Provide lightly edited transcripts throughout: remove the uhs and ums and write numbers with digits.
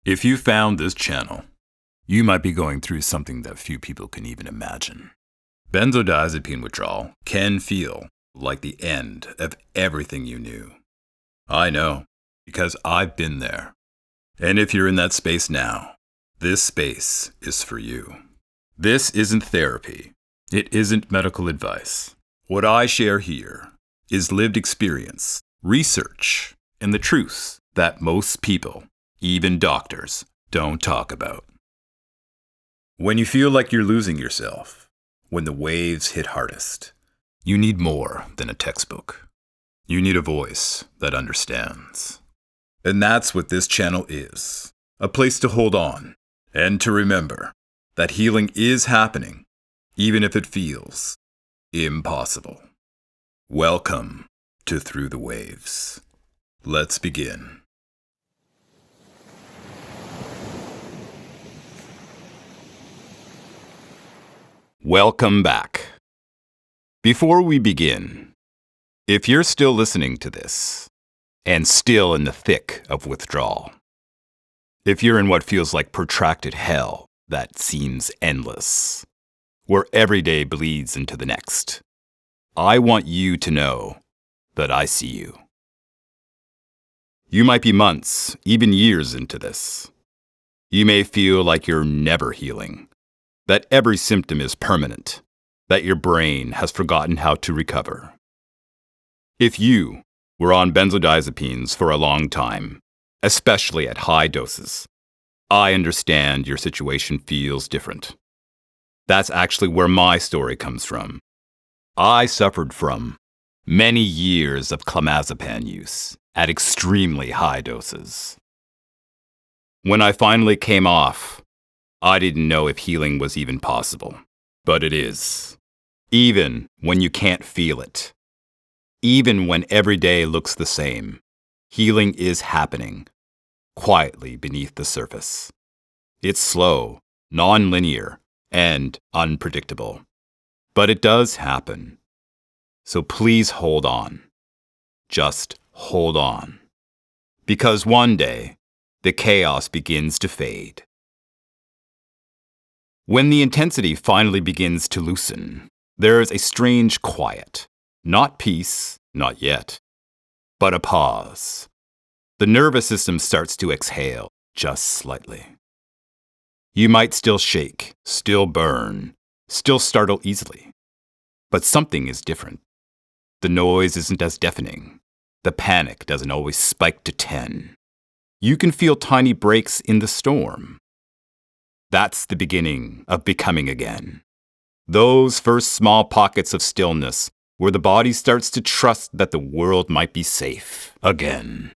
If you found this channel, you might be going through something that few people can even imagine. Benzodiazepine withdrawal can feel like the end of everything you knew. I know, because I've been there. And if you're in that space now, this space is for you. This isn't therapy. It isn't medical advice. What I share here is lived experience, research, and the truth that most people, even doctors, don't talk about. When you feel like you're losing yourself, when the waves hit hardest, you need more than a textbook. You need a voice that understands. And that's what this channel is, a place to hold on and to remember that healing is happening, even if it feels impossible. Welcome to Through the Waves. Let's begin. Welcome back. Before we begin, if you're still listening to this and still in the thick of withdrawal, if you're in what feels like protracted hell that seems endless, where every day bleeds into the next, I want you to know that I see you. You might be months, even years into this. You may feel like you're never healing, that every symptom is permanent, that your brain has forgotten how to recover. If you were on benzodiazepines for a long time, especially at high doses, I understand your situation feels different. That's actually where my story comes from. I suffered from many years of clonazepam use at extremely high doses. When I finally came off, I didn't know if healing was even possible, but it is. Even when you can't feel it. Even when every day looks the same, healing is happening, quietly beneath the surface. It's slow, non-linear, and unpredictable. But it does happen. So please hold on. Just hold on. Because one day, the chaos begins to fade. When the intensity finally begins to loosen, there is a strange quiet. Not peace, not yet, but a pause. The nervous system starts to exhale just slightly. You might still shake, still burn, still startle easily. But something is different. The noise isn't as deafening. The panic doesn't always spike to 10. You can feel tiny breaks in the storm. That's the beginning of becoming again. Those first small pockets of stillness where the body starts to trust that the world might be safe again.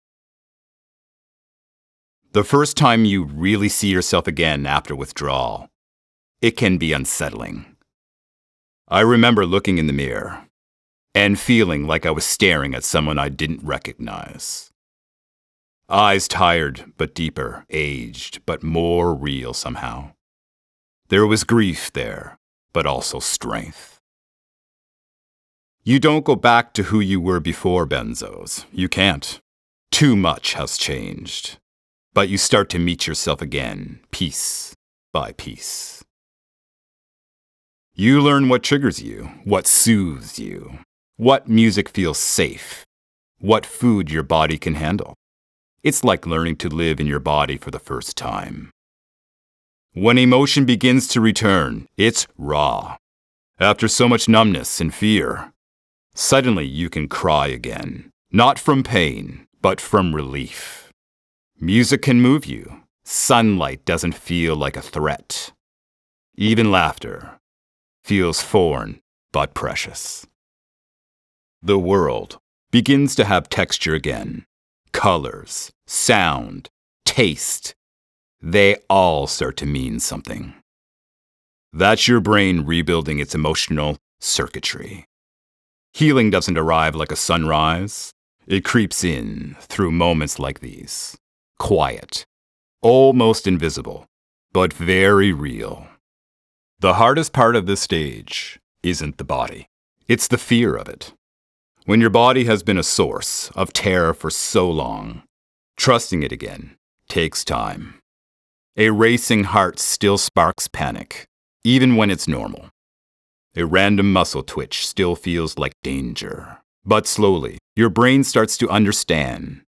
The first time you really see yourself again after withdrawal, it can be unsettling. I remember looking in the mirror and feeling like I was staring at someone I didn't recognize. Eyes tired but deeper, aged but more real somehow. There was grief there, but also strength. You don't go back to who you were before benzos. You can't. Too much has changed. But you start to meet yourself again, piece by piece. You learn what triggers you, what soothes you, what music feels safe, what food your body can handle. It's like learning to live in your body for the first time. When emotion begins to return, it's raw. After so much numbness and fear, suddenly you can cry again, not from pain, but from relief. Music can move you. Sunlight doesn't feel like a threat. Even laughter feels foreign but precious. The world begins to have texture again. Colors, sound, taste. They all start to mean something. That's your brain rebuilding its emotional circuitry. Healing doesn't arrive like a sunrise. It creeps in through moments like these. Quiet, almost invisible, but very real. The hardest part of this stage isn't the body. It's the fear of it. When your body has been a source of terror for so long, trusting it again takes time. A racing heart still sparks panic, even when it's normal. A random muscle twitch still feels like danger. But slowly, your brain starts to understand.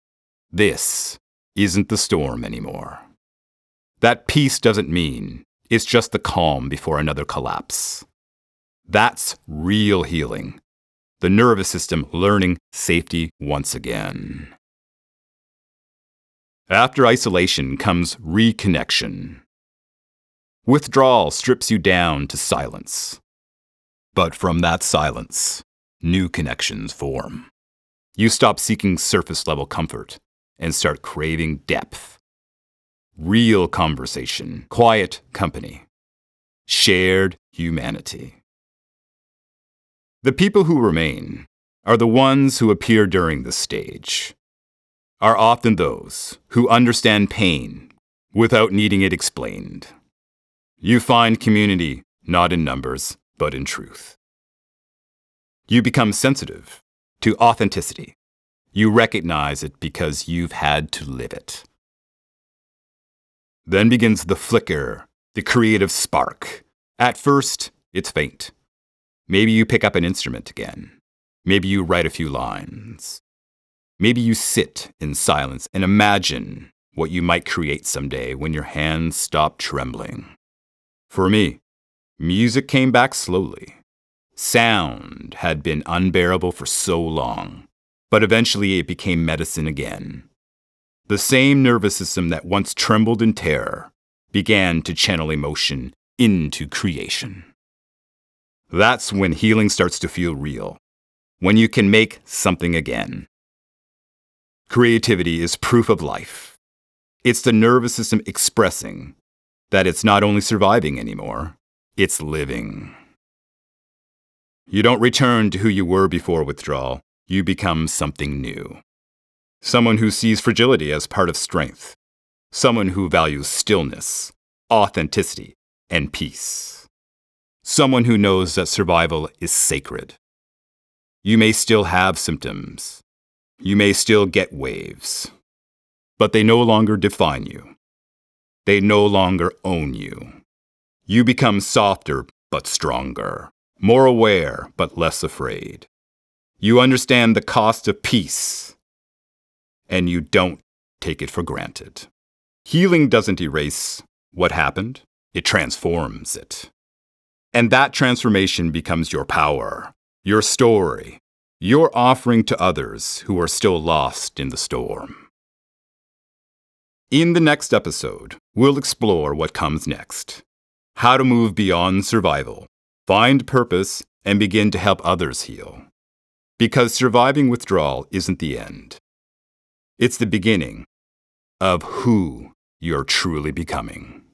This isn't the storm anymore. That peace doesn't mean it's just the calm before another collapse. That's real healing. The nervous system learning safety once again. After isolation comes reconnection. Withdrawal strips you down to silence. But from that silence, new connections form. You stop seeking surface-level comfort and start craving depth. Real conversation, quiet company, shared humanity. The people who remain are the ones who appear during this stage, are often those who understand pain without needing it explained. You find community not in numbers, but in truth. You become sensitive to authenticity. You recognize it because you've had to live it. Then begins the flicker, the creative spark. At first, it's faint. Maybe you pick up an instrument again. Maybe you write a few lines. Maybe you sit in silence and imagine what you might create someday when your hands stop trembling. For me, music came back slowly. Sound had been unbearable for so long, but eventually it became medicine again. The same nervous system that once trembled in terror began to channel emotion into creation. That's when healing starts to feel real, when you can make something again. Creativity is proof of life. It's the nervous system expressing that it's not only surviving anymore, it's living. You don't return to who you were before withdrawal. You become something new. Someone who sees fragility as part of strength. Someone who values stillness, authenticity, and peace. Someone who knows that survival is sacred. You may still have symptoms. You may still get waves. But they no longer define you. They no longer own you. You become softer but stronger, more aware but less afraid. You understand the cost of peace, and you don't take it for granted. Healing doesn't erase what happened, it transforms it. And that transformation becomes your power, your story, your offering to others who are still lost in the storm. In the next episode, we'll explore what comes next. How to move beyond survival, find purpose, and begin to help others heal. Because surviving withdrawal isn't the end. It's the beginning of who you're truly becoming.